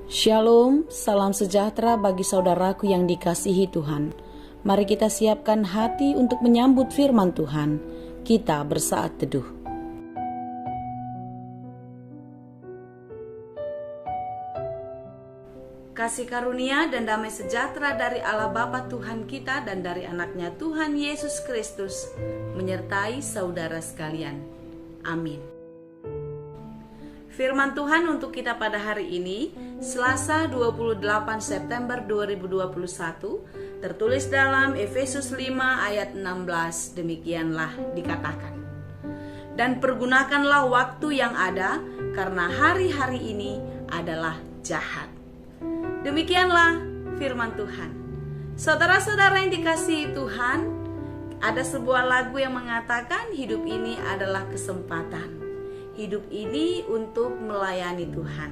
Shalom, salam sejahtera bagi saudaraku yang dikasihi Tuhan. Mari kita siapkan hati untuk menyambut firman Tuhan. Kita bersaat teduh. Kasih karunia dan damai sejahtera dari Allah Bapa Tuhan kita dan dari anaknya Tuhan Yesus Kristus menyertai saudara sekalian. Amin. Firman Tuhan untuk kita pada hari ini, Selasa 28 September 2021, tertulis dalam Efesus 5 ayat 16, demikianlah dikatakan. Dan pergunakanlah waktu yang ada, karena hari-hari ini adalah jahat. Demikianlah firman Tuhan. Saudara-saudara yang dikasihi Tuhan, ada sebuah lagu yang mengatakan hidup ini adalah kesempatan. Hidup ini untuk melayani Tuhan.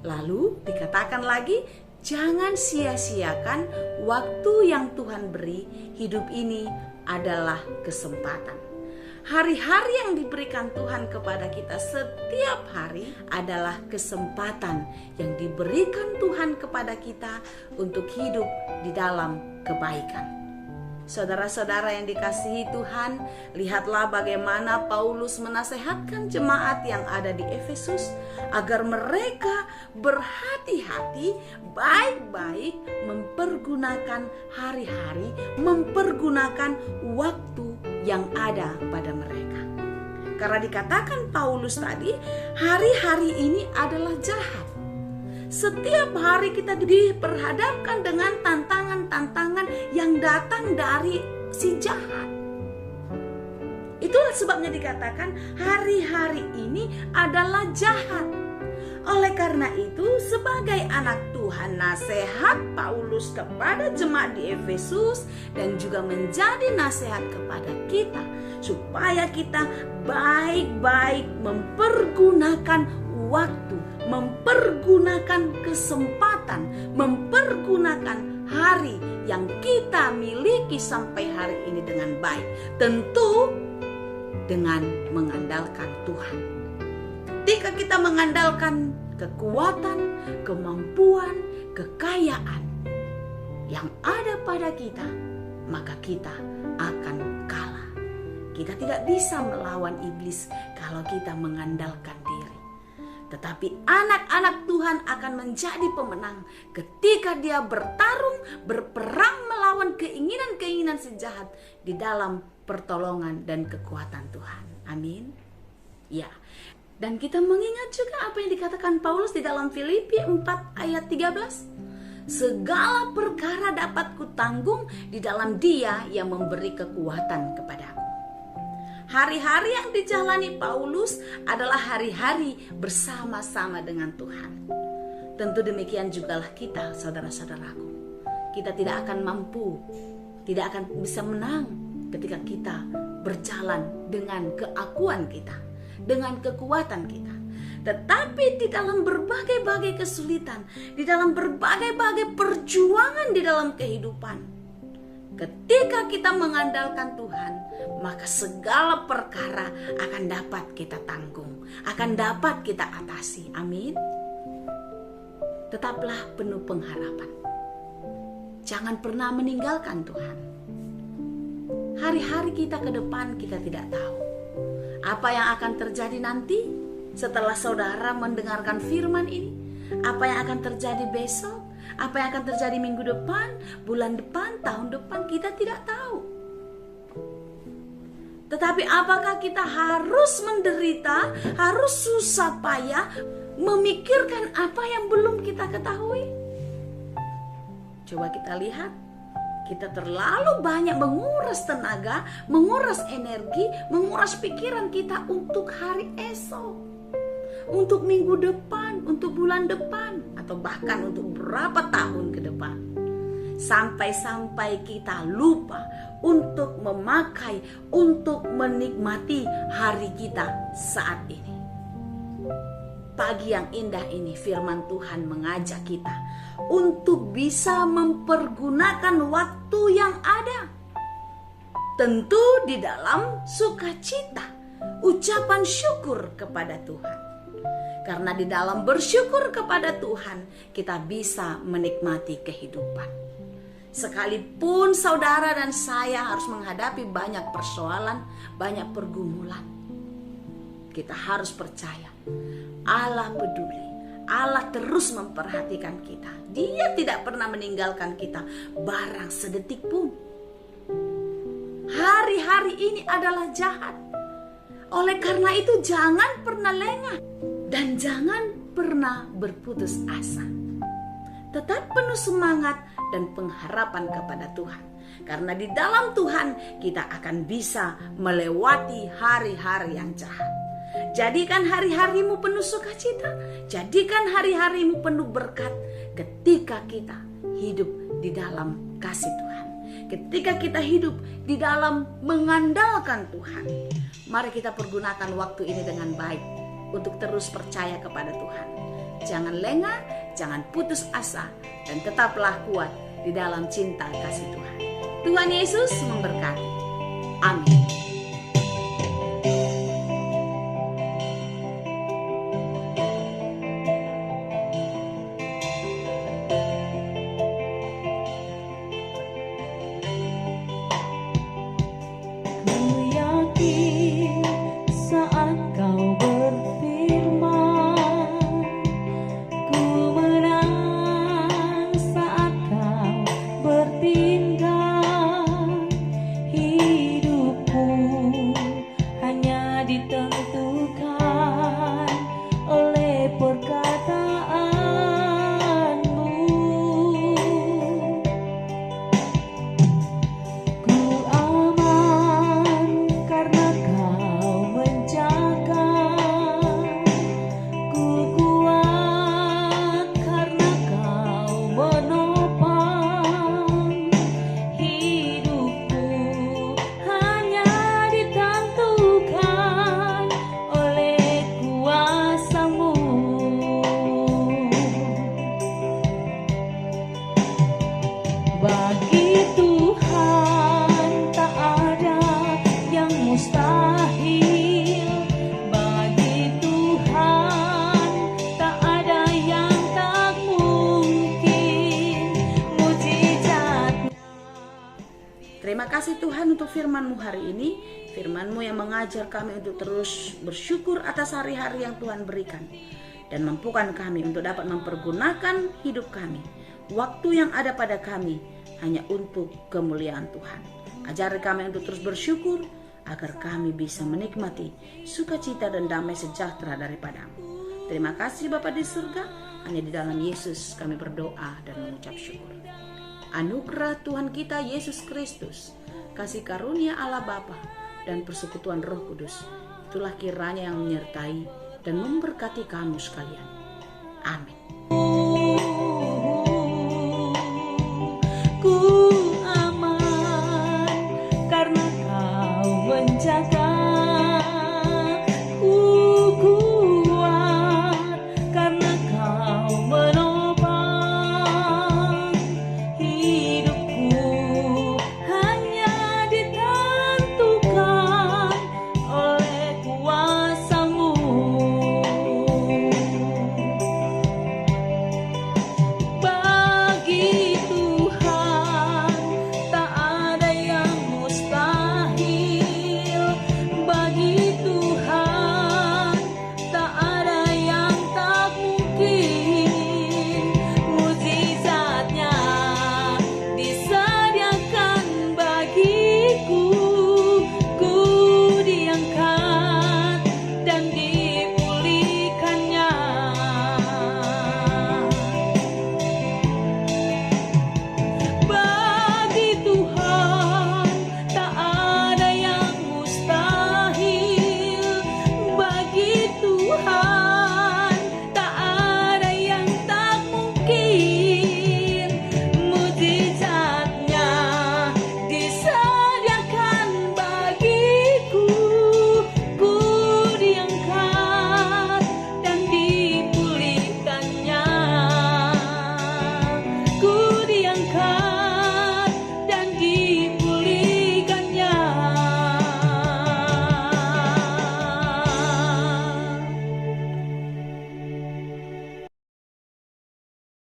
Lalu dikatakan lagi, jangan sia-siakan waktu yang Tuhan beri. Hidup ini adalah kesempatan. Hari-hari yang diberikan Tuhan kepada kita setiap hari adalah kesempatan yang diberikan Tuhan kepada kita untuk hidup di dalam kebaikan. Saudara-saudara yang dikasihi Tuhan, lihatlah bagaimana Paulus menasehatkan jemaat yang ada di Efesus agar mereka berhati-hati, baik-baik mempergunakan hari-hari, mempergunakan waktu yang ada pada mereka. Karena dikatakan Paulus tadi, hari-hari ini adalah jahat. Setiap hari kita diperhadapkan dengan tantangan-tantangan yang datang dari si jahat. Itulah sebabnya dikatakan hari-hari ini adalah jahat. Oleh karena itu, sebagai anak Tuhan, nasihat Paulus kepada jemaat di Efesus dan juga menjadi nasihat kepada kita supaya kita baik-baik mempergunakan waktu, mempergunakan kesempatan, mempergunakan hari yang kita miliki sampai hari ini dengan baik. Tentu dengan mengandalkan Tuhan. Ketika kita mengandalkan kekuatan, kemampuan, kekayaan yang ada pada kita, maka kita akan kalah. Kita tidak bisa melawan iblis kalau kita mengandalkan diri. Tetapi anak-anak Tuhan akan menjadi pemenang ketika dia berperang melawan keinginan-keinginan sejahat di dalam pertolongan dan kekuatan Tuhan. Amin. Ya. Dan kita mengingat juga apa yang dikatakan Paulus di dalam Filipi 4 ayat 13. Segala perkara dapat kutanggung di dalam Dia yang memberi kekuatan kepadaku. Hari-hari yang dijalani Paulus adalah hari-hari bersama-sama dengan Tuhan. Tentu demikian jugalah kita, saudara-saudaraku. Kita tidak akan mampu, tidak akan bisa menang ketika kita berjalan dengan keakuan kita, dengan kekuatan kita. Tetapi di dalam berbagai-bagai kesulitan, di dalam berbagai-bagai perjuangan di dalam kehidupan, ketika kita mengandalkan Tuhan, maka segala perkara akan dapat kita tanggung, akan dapat kita atasi. Amin. Tetaplah penuh pengharapan. Jangan pernah meninggalkan Tuhan. Hari-hari kita ke depan kita tidak tahu apa yang akan terjadi nanti setelah saudara mendengarkan firman ini. Apa yang akan terjadi besok, apa yang akan terjadi minggu depan, bulan depan, tahun depan, kita tidak tahu. Tetapi apakah kita harus menderita, harus susah payah, memikirkan apa yang belum kita ketahui? Coba kita lihat, kita terlalu banyak menguras tenaga, menguras energi, menguras pikiran kita untuk hari esok, untuk minggu depan, untuk bulan depan, atau bahkan untuk berapa tahun ke depan. Sampai-sampai kita lupa untuk memakai, untuk menikmati hari kita saat ini. Pagi yang indah ini firman Tuhan mengajak kita untuk bisa mempergunakan waktu yang ada. Tentu di dalam sukacita, ucapan syukur kepada Tuhan. Karena di dalam bersyukur kepada Tuhan, kita bisa menikmati kehidupan. Sekalipun saudara dan saya harus menghadapi banyak persoalan, banyak pergumulan, kita harus percaya Allah peduli. Allah terus memperhatikan kita. Dia tidak pernah meninggalkan kita barang sedetik pun. Hari-hari ini adalah jahat. Oleh karena itu jangan pernah lengah dan jangan pernah berputus asa. Tetap penuh semangat dan pengharapan kepada Tuhan. Karena di dalam Tuhan kita akan bisa melewati hari-hari yang jahat. Jadikan hari-harimu penuh sukacita. Jadikan hari-harimu penuh berkat ketika kita hidup di dalam kasih Tuhan. Ketika kita hidup di dalam mengandalkan Tuhan. Mari kita pergunakan waktu ini dengan baik untuk terus percaya kepada Tuhan. Jangan lengah, jangan putus asa, dan tetaplah kuat di dalam cinta kasih Tuhan. Tuhan Yesus memberkati. Amin. Bagi Tuhan tak ada yang mustahil. Bagi Tuhan tak ada yang tak mungkin. Mujizatnya. Terima kasih Tuhan untuk firman-Mu hari ini. Firman-Mu yang mengajar kami untuk terus bersyukur atas hari-hari yang Tuhan berikan. Dan mampukan kami untuk dapat mempergunakan hidup kami, waktu yang ada pada kami hanya untuk kemuliaan Tuhan. Ajari kami untuk terus bersyukur agar kami bisa menikmati sukacita dan damai sejahtera daripada-Mu. Terima kasih Bapa di surga, hanya di dalam Yesus kami berdoa dan mengucap syukur. Anugerah Tuhan kita Yesus Kristus, kasih karunia Allah Bapa dan persekutuan Roh Kudus, itulah kiranya yang menyertai dan memberkati kamu sekalian. Amin.